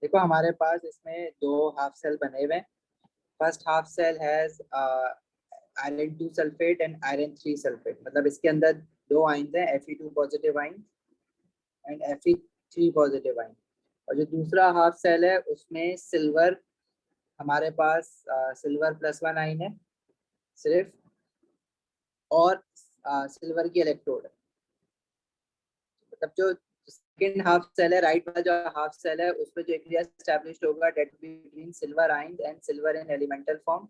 देखो हमारे पास इसमें दो हाफ सेल बने हुए हैं। First half cell has iron 2 sulphate and iron 3 sulphate, मतलब इसके अंदर दो आयंस हैं, Fe2 positive ion and Fe3 positive ion. और जो दूसरा हाफ सेल है उसमें सिल्वर, हमारे पास सिल्वर +1 आयन है सिर्फ, और सिल्वर की इलेक्ट्रोड है। मतलब जो सेकंड हाफ सेल है, राइट वाला जो हाफ सेल है, उसमें जो एक्विलिब्रियम एस्टैब्लिश्ड होगा that between silver ions and silver in elemental form.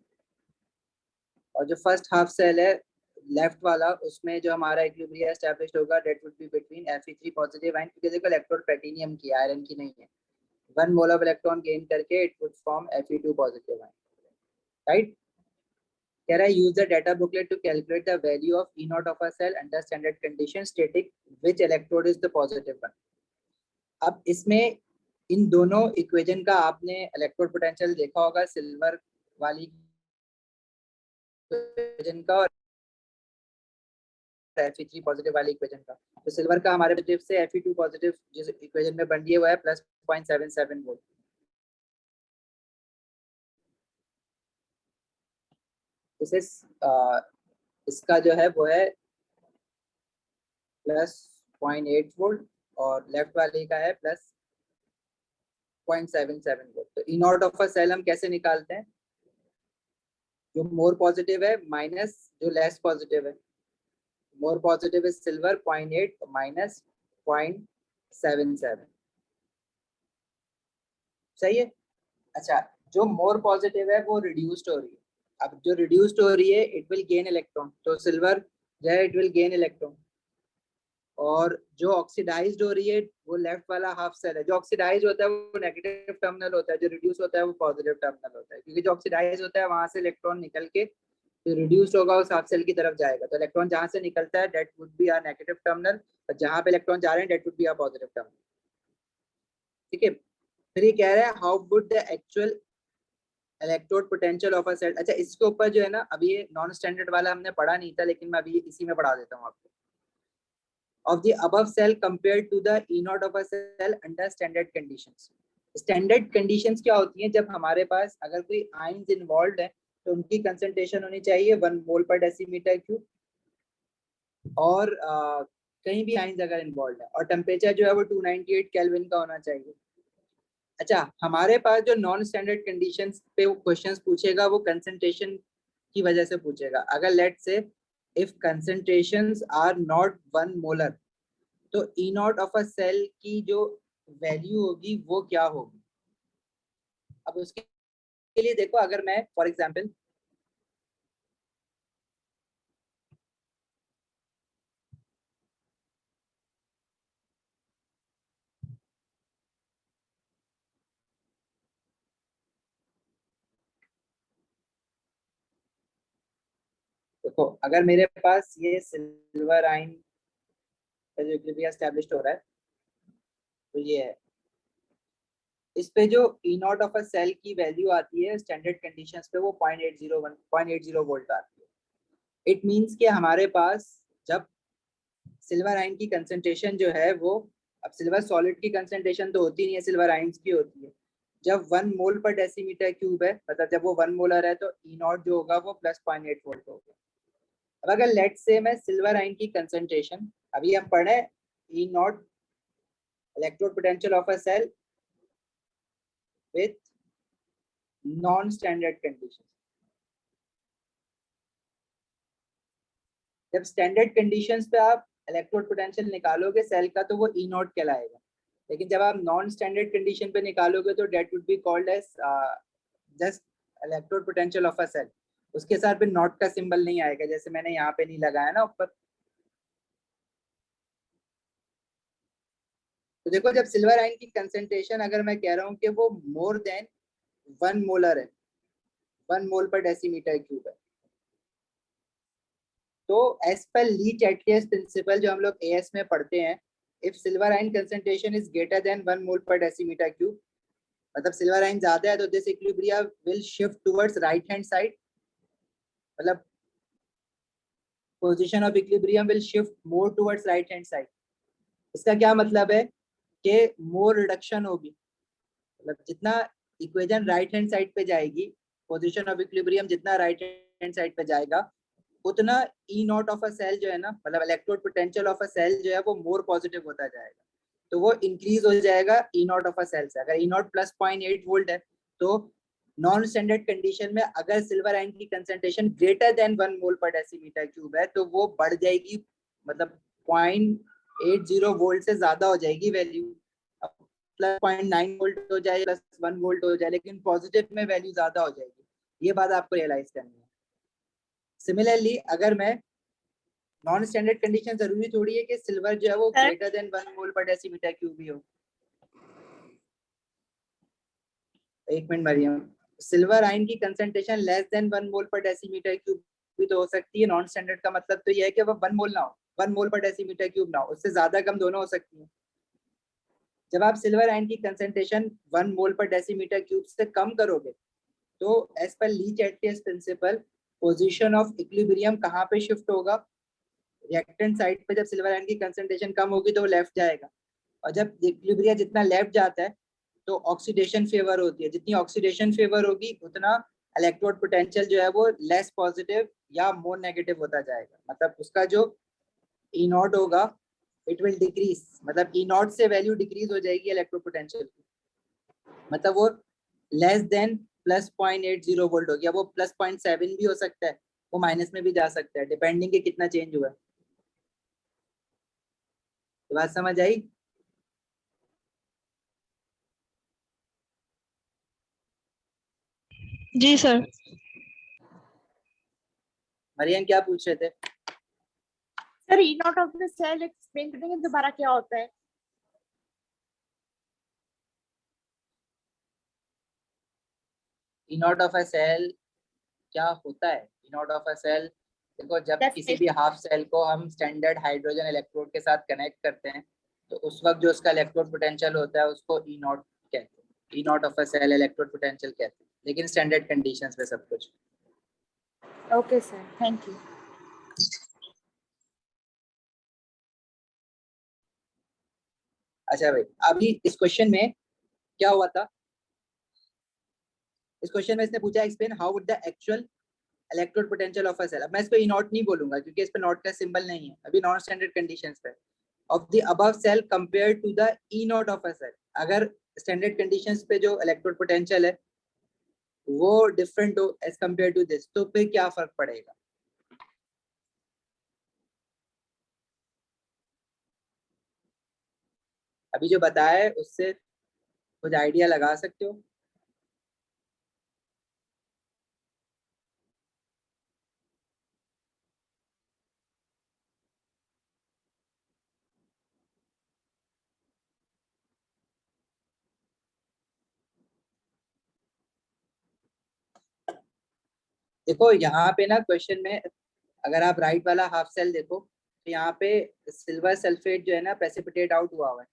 और जो फर्स्ट हाफ सेल है लेफ्ट वाला, उसमें जो हमारा इक्विलिब्रियम एस्टैब्लिश्ड होगा that would be between Fe3 positive ion, क्योंकि देखो इलेक्ट्रोड प्लैटिनम की, आयरन की नहीं है। 1 मोल ऑफ इलेक्ट्रॉन गेन करके it would form Fe2 positive ion, right. कह रहा है use the data booklet to calculate the value of E nought of a cell under standard condition stating which electrode is the positive one. अब इसमें इन दोनों equation का आपने electrode potential देखा होगा, सिल्वर वाली इक्वेशन का और Fe3 पॉजिटिव वाली इक्वेशन का। तो सिल्वर का हमारे पॉजिटिव से Fe2 पॉजिटिव जिस इक्वेशन में बन रही है वो है +0.77 वोल्ट। इसे इसका जो है वो है +0.8 वोल्ट और लेफ्ट वाले का है +0.77 वोल्ट। तो E not of a cell हम कैसे निकालते हैं? जो मोर पॉजिटिव है माइनस जो लेस पॉजिटिव है। More positive is silver 0.8 minus 0.77, सही है। अच्छा, जो मोर पॉजिटिव है वो रिड्यूस्ड हो रही है। अब जो रिड्यूस्ड हो रही है इट विल गेन इलेक्ट्रॉन, तो सिल्वर जो है इट विल गेन इलेक्ट्रॉन। और जो ऑक्सीडाइज्ड हो रही है वो लेफ्ट वाला हाफ सेल है। जो ऑक्सीडाइज होता है वो नेगेटिव टर्मिनल होता है, जो रिड्यूस होता है वो पॉजिटिव टर्मिनल होता है, क्योंकि जो ऑक्सीडाइज होता है वहां से इलेक्ट्रॉन निकल के जो रिड्यूस्ड होगा उस हाफ सेल की तरफ जाएगा। तो इलेक्ट्रॉन जहां से निकलता है that would be a negative terminal, और जहां पे इलेक्ट्रॉन जा रहे हैं that would be a positive terminal, ठीक है। फिर ये कह रहा है how would the actual electrode potential of a cell. अच्छा, इसके ऊपर जो है ना, अभी ये नॉन स्टैंडर्ड वाला हमने पढ़ा नहीं था, लेकिन मैं अभी इसी में पढ़ा देता हूँ आपको। of the above cell compared to the E naught of a cell under standard conditions। Standard conditions क्या होती हैं? जब हमारे पास अगर कोई आयंस इन्वॉल्व है तो उनकी कंसंट्रेशन होनी चाहिए 1 मोल पर डेसीमीटर क्यूब, और कहीं भी आयंस अगर इन्वॉल्व है, और टेम्परेचर जो है वो 298 केल्विन का होना चाहिए। अच्छा, हमारे पास जो नॉन स्टैंडर्ड कंडीशंस पे वो क्वेश्चंस पूछेगा वो कंसंट्रेशन की वजह से पूछेगा। अगर let say if concentrations are not 1 molar, तो E not of a cell की जो वैल्यू होगी वो क्या होगी? अब उसके लिए देखो, अगर मैं फॉर एग्जांपल देखो, अगर मेरे पास ये सिल्वर आयन का जो इक्विलिब्रियम एस्टैब्लिश्ड हो रहा है, तो ये है, इस पे जो ई नॉट ऑफ अ सेल की वैल्यू आती है स्टैंडर्ड कंडीशंस पे वो 0.801 वोल्ट आती है। इट मींस कि हमारे पास जब सिल्वर आयन की कंसंट्रेशन जो है वो, अब सिल्वर सॉलिड की कंसंट्रेशन तो होती नहीं है, सिल्वर आयंस की होती है। जब 1 मोल पर डेसीमीटर क्यूब है, मतलब जब वो 1 मोलर है, तो ई नॉट जो होगा वो +0.8 वोल्ट होगा। अब अगर लेट से मैं सिल्वर आयन की कंसंट्रेशन, अभी हम पढ़े E naught electrode potential of a cell with non standard condition. जब स्टैंडर्ड कंडीशंस पे आप इलेक्ट्रोड पोटेंशियल निकालोगे सेल का तो वो ई नॉट कहलाएगा, लेकिन जब आप नॉन स्टैंडर्ड कंडीशन पे निकालोगे तो that would be called as just electrode potential of a cell. उसके साथ फिर नॉट का सिंबल नहीं आएगा, जैसे मैंने यहाँ पे नहीं लगाया ना ऊपर। तो देखो, जब सिल्वर आयन की कंसेंट्रेशन अगर मैं कह रहा हूँ कि वो मोर देन 1 मोलर है, 1 मोल पर डेसीमीटर क्यूब है, तो एज पर ली चैटलियस प्रिंसिपल जो हम लोग एएस में पढ़ते हैं, if silver ion concentration is greater than 1 mole पर डेसीमीटर क्यूब, मतलब सिल्वर आयन ज्यादा है, तो this equilibrium will shift towards right hand side, मतलब position of equilibrium will shift more towards right hand side. इसका क्या मतलब है कि मोर रिडक्शन होगी, मतलब जितना इक्वेशन राइट हैंड साइड पे जाएगी, पोजीशन ऑफ इक्विलिब्रियम जितना राइट हैंड साइड पे जाएगा, उतना E not of a cell जो है ना, मतलब electrode potential of a cell जो है वो मोर पॉजिटिव होता जाएगा, तो वो इंक्रीज हो जाएगा ई नॉट ऑफ अ सेल से। अगर ई नॉट प्लस 0.8 वोल्ट है तो नॉन स्टैंडर्ड कंडीशन में अगर सिल्वर आयन की कंसंट्रेशन ग्रेटर देन 1 मोल पर डेसीमीटर क्यूब है तो वो बढ़ जाएगी, मतलब 0.80 वोल्ट से ज्यादा हो जाएगी वैल्यू, प्लस 0.9 वोल्ट हो जाए, प्लस 1 वोल्ट हो जाए, लेकिन पॉजिटिव में वैल्यू ज्यादा हो जाएगी। ये बात आपको रियलाइज करनी है। सिमिलरली अगर मैं नॉन स्टैंडर्ड कंडीशन जरूरी थोड़ी है कि सिल्वर जो है वो ग्रेटर देन 1 मोल पर डेसीमीटर क्यूब ही हो। एक मिनट मरियम, सिल्वर आयन की कंसंट्रेशन लेस देन 1 मोल पर डेसीमीटर क्यूब भी तो हो सकती है। नॉन स्टैंडर्ड का मतलब तो ये है कि वो 1 मोल ना हो, 1 मोल पर डेसीमीटर क्यूब ना हो, उससे ज्यादा कम दोनों हो सकती है। जब आप सिल्वर आयन की कंसंट्रेशन 1 मोल पर डेसीमीटर क्यूब से कम करोगे तो एज पर लीच एटलियस प्रिंसिपल पोजीशन ऑफ इक्विलिब्रियम कहाँ पे शिफ्ट होगा, रिएक्टेंट साइड पे। जब सिल्वर आयन की कंसंट्रेशन कम होगी तो वो लेफ्ट जाएगा, और जब इक्विलिब्रियम जितना लेफ्ट जाता है तो ऑक्सीडेशन फेवर होती है, जितनी ऑक्सीडेशन फेवर होगी उतना इलेक्ट्रोड पोटेंशियल जो है वो लेस पॉजिटिव या मोर नेगेटिव होता जाएगा। मतलब उसका जो ई नॉट होगा इट विल डिक्रीज, मतलब ई नॉट से वैल्यू डिक्रीज हो जाएगी इलेक्ट्रोड पोटेंशियल की, मतलब वो लेस देन प्लस 0.80 वोल्ट हो गया, वो प्लस 0.7 भी हो सकता है, वो माइनस में भी जा सकता है, डिपेंडिंग कि कितना चेंज हुआ है। तो बात समझ आई? जी सर। मरियम क्या पूछ रहे थे? Sir E not of the cell explain करेंगे दोबारा क्या होता है? E not of a cell क्या होता है? E not of a cell, देखो जब किसी भी हाफ सेल को हम स्टैंडर्ड हाइड्रोजन इलेक्ट्रोड के साथ कनेक्ट करते हैं तो उस वक्त जो उसका इलेक्ट्रोड पोटेंशियल होता है उसको ई नॉट कहते हैं। E not of a cell electrode potential कहते हैं, लेकिन स्टैंडर्ड कंडीशंस में सब कुछ। Okay sir, thank you. अच्छा भाई, अभी इस क्वेश्चन में क्या हुआ था? इस क्वेश्चन में इसने पूछा explain how would the actual electrode potential of a cell. अब मैं इस पे ई नॉट नहीं बोलूंगा क्योंकि इस पे नॉट का सिंबल नहीं है, अभी नॉन स्टैंडर्ड कंडीशंस पे, of the above cell compare to the E not of a cell. अगर स्टैंडर्ड कंडीशंस पे जो इलेक्ट्रोड पोटेंशियल है वो डिफरेंट हो एज कंपेयर टू दिस, तो फिर क्या फर्क पड़ेगा? अभी जो बताया है उससे कुछ आइडिया लगा सकते हो? देखो यहाँ पे ना क्वेश्चन में अगर आप राइट वाला हाफ सेल देखो तो यहाँ पे सिल्वर सल्फेट जो है ना प्रेसिपिटेट आउट हुआ है।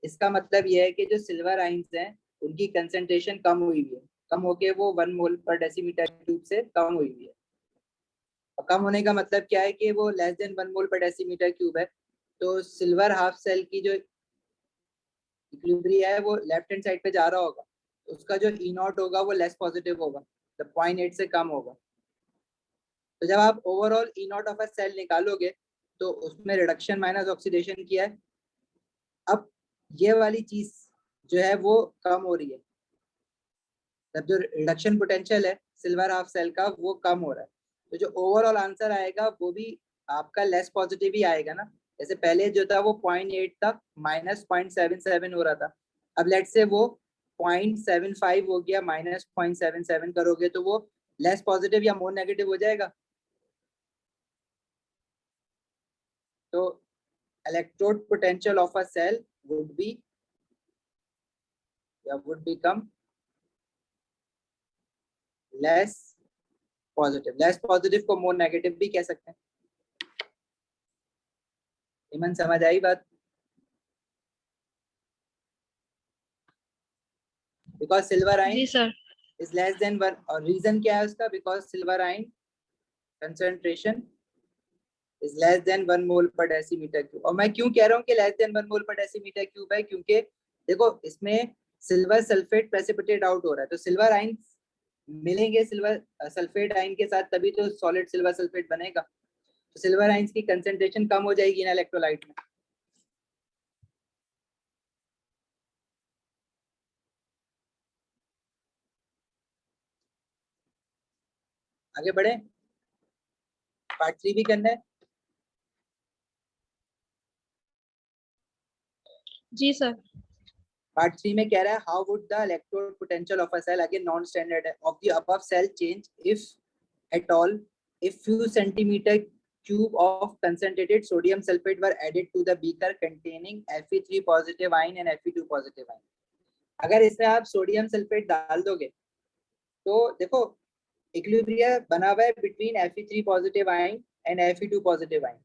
इसका मतलब ये है कि जो सिल्वर आइंस हैं उनकी कंसंट्रेशन कम हुई हुई है, कम होके वो 1 मोल पर डेसीमीटर क्यूब से कम हुई हुई है। और कम होने का मतलब क्या है कि वो लेस देन 1 मोल पर डेसीमीटर क्यूब है, तो सिल्वर हाफ सेल की जो इक्विलिब्रियम है वो लेफ्ट हैंड साइड पे जा रहा होगा, तो उसका जो ई नॉट होगा वो लेस पॉजिटिव होगा, तो 0.8 से कम होगा। तो जब आप overall E not of a cell निकालोगे तो उसमें रिडक्शन माइनस ऑक्सीडेशन किया है, अब ये वाली चीज जो है वो कम हो रही है, तब जो रिडक्शन पोटेंशियल है सिल्वर हाफ सेल का वो कम हो रहा है, तो जो ओवरऑल आंसर आएगा वो भी आपका लेस पॉजिटिव ही आएगा ना। जैसे पहले जो था वो 0.8 था, माइनस 0.77 हो रहा था, अब लेट से वो 0.75 हो गया, माइनस 0.77 करोगे तो वो लेस पॉजिटिव या मोर नेगेटिव हो जाएगा। तो electrode potential of a cell would be would become less positive। less positive को more negative भी कह सकते हैं। इमन समझ आई बात? because silver ion जी सर। is less than 1, और रीजन क्या है उसका? because silver ion concentration is less than 1 mole पर डेसीमीटर क्यूब। और मैं क्यों कह रहा हूँ कि less than 1 मोल पर डेसीमीटर क्यूब है, क्योंकि देखो इसमें सिल्वर सल्फेट प्रेसिपिटेट आउट हो रहा है, तो सिल्वर आइन मिलेंगे सिल्वर सल्फेट आइन के साथ, तभी तो सॉलिड सिल्वर सल्फेट बनेगा। तो सिल्वर आइंस की कंसेंट्रेशन कम हो जाएगी इन इलेक्ट्रोलाइट में। आगे बढ़े, पार्ट 3 भी करना है। जी सर। पार्ट 3 में कह रहा है how would the electrode potential of a cell, again non standard है, of the above cell change if at all if few centimeter cube of concentrated sodium sulfate were added to the beaker containing Fe3 positive ion and Fe2 positive ion। अगर इसमें आप sodium sulphate डाल दोगे तो देखो equilibrium बना हुआ है between Fe3 positive ion and Fe2 positive ion.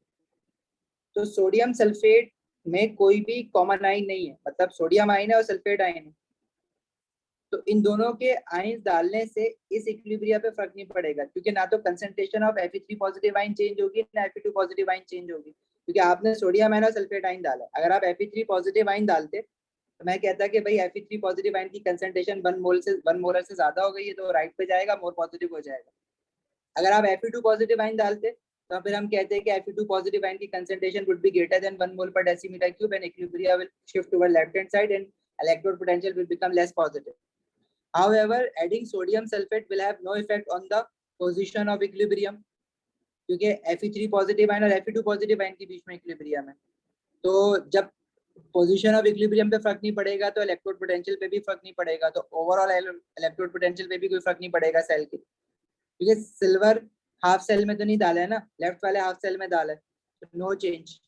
तो सोडियम सल्फेट में कोई भी कॉमन आयन नहीं है, मतलब सोडियम आयन है और सल्फेट आयन है, तो इन दोनों के आयन डालने से इस इक्विलिब्रियम पे फर्क नहीं पड़ेगा, क्योंकि ना तो concentration of Fe3 positive ion change होगी ना Fe2 पॉजिटिव आयन चेंज होगी, क्योंकि आपने सोडियम आयन और सल्फेट आयन डाला। अगर आप Fe3 पॉजिटिव आयन डालते तो मैं कहता कि भाई Fe3 पॉजिटिव आयन की कंसंट्रेशन 1 मोलर से ज्यादा हो गई है, तो राइट पे जाएगा, मोर पॉजिटिव हो जाएगा। अगर आप Fe2 पॉजिटिव आयन डालते तो फिर हम कहते हैं कि Fe2 पॉजिटिव आयन की concentration would be greater than 1 mole पर decimetre cube and equilibrium will shift toward left hand side and electrode potential will become less positive. However, adding sodium sulfate will have no effect on the position of equilibrium, क्योंकि Fe3 positive ion और Fe2 positive ion के बीच में equilibrium है, तो जब position of equilibrium पे फर्क नहीं पड़ेगा तो इलेक्ट्रोड पोटेंशियल पे भी फर्क नहीं पड़ेगा, तो ओवरऑल इलेक्ट्रोड पोटेंशियल पे भी कोई फर्क नहीं पड़ेगा सेल के, क्योंकि सिल्वर हाफ सेल में तो नहीं डाला है ना, लेफ्ट वाले हाफ सेल में डाला है, तो नो चेंज।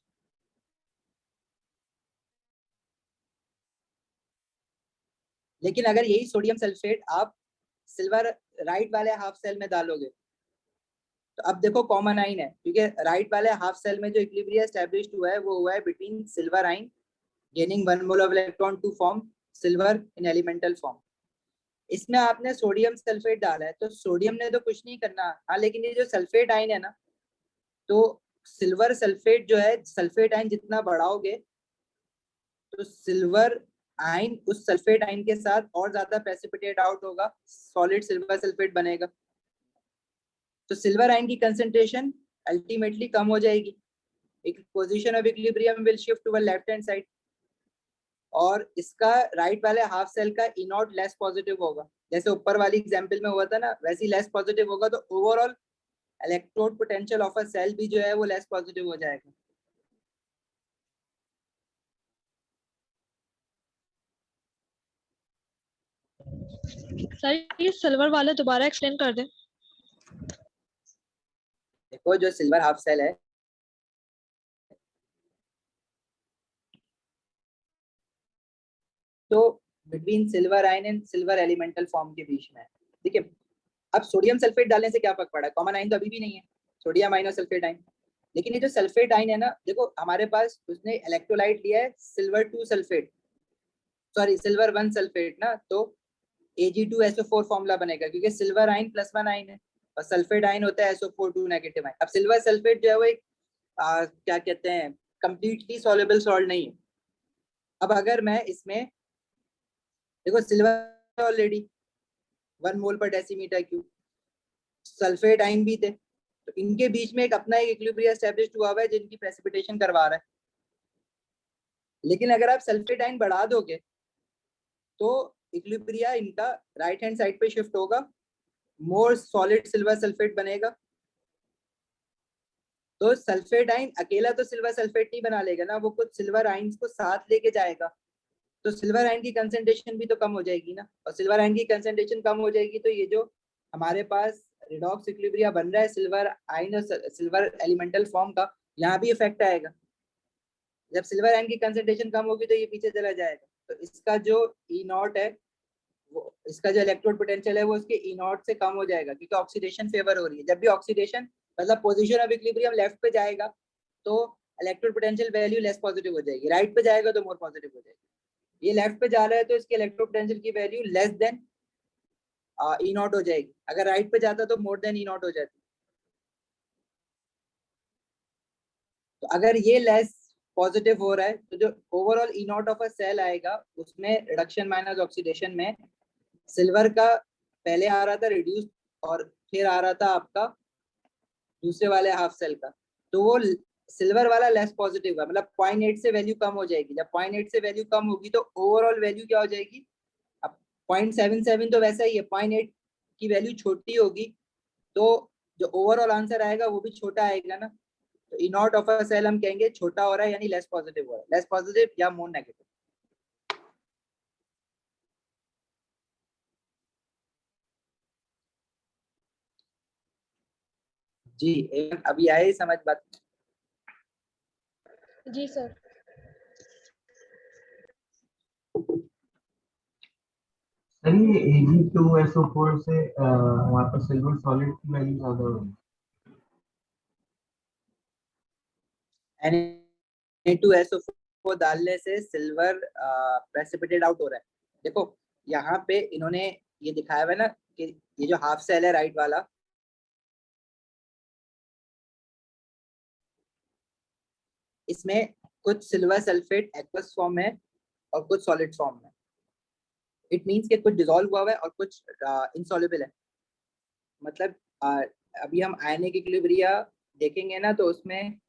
लेकिन अगर यही सोडियम सल्फेट आप सिल्वर राइट वाले हाफ सेल में डालोगे तो अब देखो कॉमन आइन है, क्योंकि राइट वाले हाफ सेल में जो इक्विलिब्रियम एस्टैब्लिश्ड हुआ है वो हुआ है between silver ion gaining 1 mole of electron to form silver in elemental form. इसमें आपने सोडियम सल्फेट डाला है, तो सोडियम ने तो कुछ नहीं करना, हाँ, लेकिन ये जो सल्फेट आइन है ना, तो सिल्वर सल्फेट जो है, सल्फेट आइन जितना बढ़ाओगे तो सिल्वर आइन उस सल्फेट आइन के साथ और ज्यादा प्रेसिपिटेट आउट होगा, सॉलिड सिल्वर सल्फेट बनेगा, तो सिल्वर आइन की कंसंट्रेशन अल्टीमेटली कम हो जाएगी, एक position of equilibrium will shift toward left hand side, और इसका राइट वाले हाफ सेल का ई नॉट लेस पॉजिटिव होगा, जैसे ऊपर वाली एग्जांपल में हुआ था ना, वैसे ही लेस पॉजिटिव होगा, तो overall electrode potential of a cell भी जो है वो लेस पॉजिटिव हो जाएगा। सर ये सिल्वर वाले दोबारा एक्सप्लेन कर दें। देखो जो सिल्वर हाफ सेल है, तो between silver ion and silver elemental form के बीच में, ठीक है। अब सोडियम सल्फेट डालने से क्या फर्क पड़ा, कॉमन आयन तो अभी भी नहीं है, सोडियम आयन और सल्फेट आयन, लेकिन ये जो सल्फेट आयन है ना, देखो हमारे पास उसने इलेक्ट्रोलाइट लिया है silver 2 sulphate, sorry silver 1 sulphate ना, तो Ag2SO4 फॉर्मूला बनेगा, क्योंकि सिल्वर आयन +1 आयन है और सल्फेट आयन होता है SO4 2 नेगेटिव आयन। अब सिल्वर सल्फेट जो है वो एक क्या कहते हैं, कंप्लीटली सॉल्युबल सॉल्ट नहीं है। अब अगर मैं इसमें देखो सिल्वर ऑलरेडी 1 मोल पर डेसीमीटर क्यूब, सल्फेट आयन भी थे, तो इनके बीच में एक अपना एक इक्विलिब्रियम एस्टैब्लिश्ड हुआ है जिनकी प्रेसिपिटेशन करवा रहा है। लेकिन अगर आप सल्फेट आयन बढ़ा दोगे तो इक्विलिब्रियम इनका राइट हैंड साइड पे शिफ्ट होगा, मोर सॉलिड सिल्वर सल्फेट बनेगा, तो सल्फेट आयन अकेला तो सिल्वर सल्फेट नहीं बना लेगा ना, वो कुछ सिल्वर आयंस को साथ लेके जाएगा, तो सिल्वर आयन की कंसंट्रेशन भी तो कम हो जाएगी ना, और सिल्वर आयन की कंसंट्रेशन कम हो जाएगी तो ये जो हमारे पास रिडॉक्स इक्विलिब्रियम बन रहा है सिल्वर आयन और सिल्वर एलिमेंटल फॉर्म का, यहाँ भी इफेक्ट आएगा। जब सिल्वर आयन की कंसंट्रेशन कम होगी तो ये पीछे चला जाएगा, तो इसका जो ई नॉट है, वो इसका जो इलेक्ट्रोड पोटेंशियल है वो उसके ई नॉट से कम हो जाएगा, क्योंकि ऑक्सीडेशन फेवर हो रही है। जब भी ऑक्सीडेशन मतलब पोजीशन ऑफ इक्विलिब्रियम लेफ्ट पे जाएगा तो electrode potential value less positive हो जाएगी, राइट पे जाएगा तो मोर पॉजिटिव हो जाएगी। ये लेफ्ट पे जा रहा है तो इसके इलेक्ट्रोड पोटेंशियल की value less than E not हो जाएगी, अगर राइट पे जाता तो मोर देन ई नॉट हो जाती। तो अगर ये लेस पॉजिटिव हो रहा है, तो जो overall E not of a cell आएगा उसमें रिडक्शन माइनस ऑक्सीडेशन में सिल्वर का पहले आ रहा था रिड्यूस और फिर आ रहा था आपका दूसरे वाले हाफ सेल का, तो वो सिल्वर वाला लेस पॉजिटिव का, मतलब 0.8 से वैल्यू कम हो जाएगी। जब 0.8 से वैल्यू कम होगी तो ओवरऑल वैल्यू क्या हो जाएगी, अब 0.77 तो वैसा ही है, 0.8 की वैल्यू छोटी होगी तो जो ओवरऑल आंसर आएगा वो भी छोटा आएगा ना। तो E not of a cell हम कहेंगे छोटा हो रहा है, यानी लेस पॉजिटिव हो रहा है, लेस पॉजिटिव या मोर नेगेटिव। जी अभी आए समझ बात। जी सर। सर ये Ag2SO4 से वहाँ पर सिल्वर सॉलिड की वैल्यू ज्यादा होगी। Na2SO4 डालने से सिल्वर प्रेसिपिटेट आउट हो रहा है। देखो यहाँ पे इन्होंने ये दिखाया हुआ है ना कि ये जो हाफ सेल है राइट वाला, इसमें कुछ सिल्वर सल्फेट एक्वस फॉर्म है और कुछ सॉलिड फॉर्म में। इट मींस कि कुछ डिसॉल्व हुआ है और कुछ इनसॉल्युबल है। मतलब अभी हम आयनिक इक्विलिब्रिया देखेंगे ना तो उसमें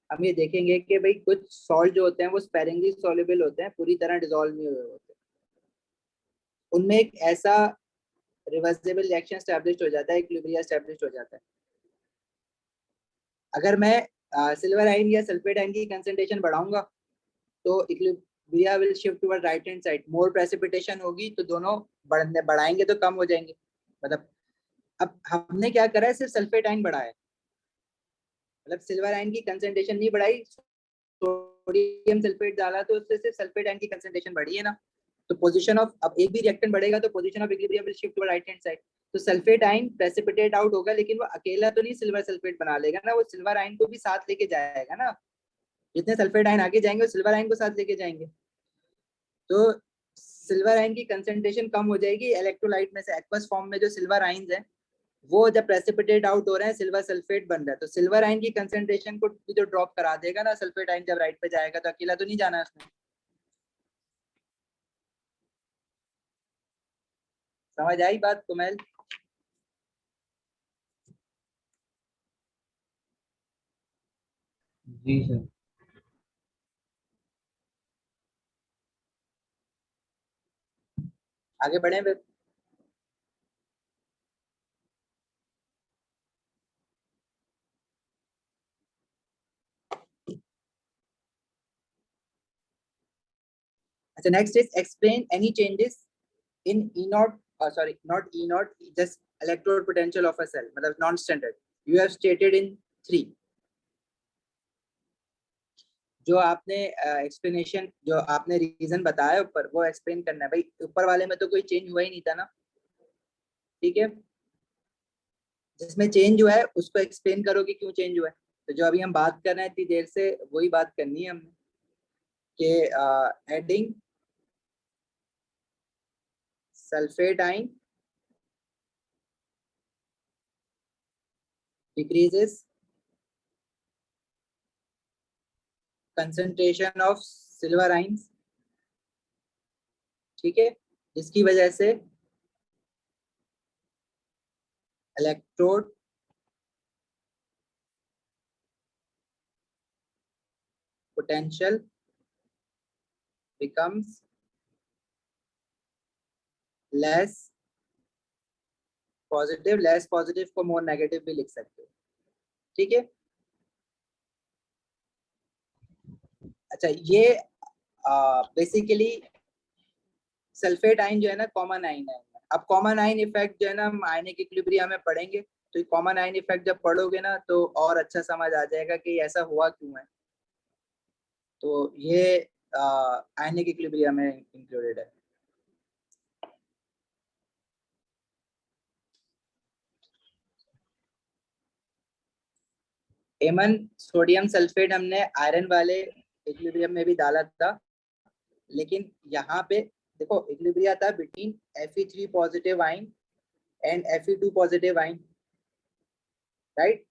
हम ये देखेंगे कि भाई कुछ सॉल्ट जो होते हैं वो स्पेरिंगली सॉल्युबल होते हैं, पूरी तरह डिसॉल्व नहीं हुए होते। उनमें एक ऐसा रिवर्सिबल रिएक्शन एस्टैब्लिश हो जाता है, इक्विलिब्रिया एस्टैब्लिश हो जाता है। अगर मैं सिल्वर आयन या सल्फेट आयन की कंसंट्रेशन बढ़ाऊंगा तो equilibria will shift toward right hand side, more precipitation होगी तो दोनों बढ़ाएंगे तो कम हो जाएंगे। मतलब अब हमने क्या करा है, सिर्फ सल्फेट आयन बढ़ाया, मतलब सिल्वर आयन की कंसंट्रेशन नहीं बढ़ाई, सोडियम सल्फेट डाला तो उससे सिर्फ सल्फेट आयन की कंसंट्रेशन बढ़ी है ना। तो पोजीशन ऑफ, अब एक भी रिएक्टेंट बढ़ेगा तो position of equilibrium will shift toward right hand side. तो सल्फेट आयन प्रेसिपिटेट आउट होगा, लेकिन वो अकेला तो नहीं सिल्वर सल्फेट बना लेगा ना, वो सिल्वर आयन को भी साथ लेके जाएगा ना। जितने सल्फेट आयन आगे जाएंगे वो सिल्वर आयन को साथ लेके जाएंगे, तो सिल्वर आयन की कंसंट्रेशन कम हो जाएगी। इलेक्ट्रोलाइट में से एक्वस फॉर्म में जो सिल्वर आयन्स हैं वो जब प्रेसिपिटेट आउट हो रहे हैं सिल्वर सल्फेट बन रहा है, तो सिल्वर आयन की कंसंट्रेशन को जो ड्रॉप करा देगा ना सल्फेट आयन जब राइट पे जाएगा, तो अकेला तो नहीं जाना है उसने। समझ आई बात कुमैल? जी सर। आगे बढ़े फिर। अच्छा next is explain any changes in E naught, sorry not E naught, just electrode potential of a cell, मतलब non standard you have stated in 3। जो आपने एक्सप्लेनेशन जो आपने रीजन बताया ऊपर वो एक्सप्लेन करना है भाई। ऊपर वाले में तो कोई चेंज हुआ ही नहीं था ना, ठीक है। जिसमें चेंज हुआ है उसको एक्सप्लेन करो कि क्यों चेंज हुआ है। तो जो अभी हम बात कर रहे हैं इतनी देर से वही बात करनी है हमने कि adding sulphate ion decreases concentration of silver ions, ठीक है, जिसकी वजह से electrode potential becomes less positive, less positive को मोर नेगेटिव भी लिख सकते हो, ठीक है। अच्छा ये बेसिकली सल्फेट आयन जो है ना कॉमन आयन है। अब कॉमन आयन इफेक्ट जो है ना हम आयनिक इक्विलिब्रियम में पढ़ेंगे, तो ये कॉमन आयन इफेक्ट जब पढ़ोगे ना तो और अच्छा समझ आ जाएगा कि ऐसा हुआ क्यों है। तो ये आयनिक इक्विलिब्रियम में इंक्लूडेड है। एमन सोडियम सल्फेट हमने आयरन वाले इक्विलिब्रियम में भी डाला था, लेकिन यहाँ पे देखो इक्विलिब्रिया था between Fe3 positive ion and Fe2 positive ion, right.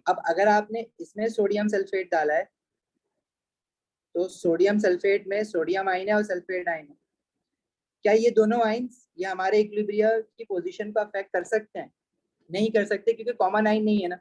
अब अगर आपने इसमें सोडियम सल्फेट डाला है तो सोडियम सल्फेट में सोडियम आयन है और सल्फेट आयन है। क्या ये दोनों आयन्स ये हमारे इक्विलिब्रियम की पोजीशन को अफेक्ट कर सकते हैं? नहीं कर सकते, क्योंकि कॉमन आयन नहीं है ना।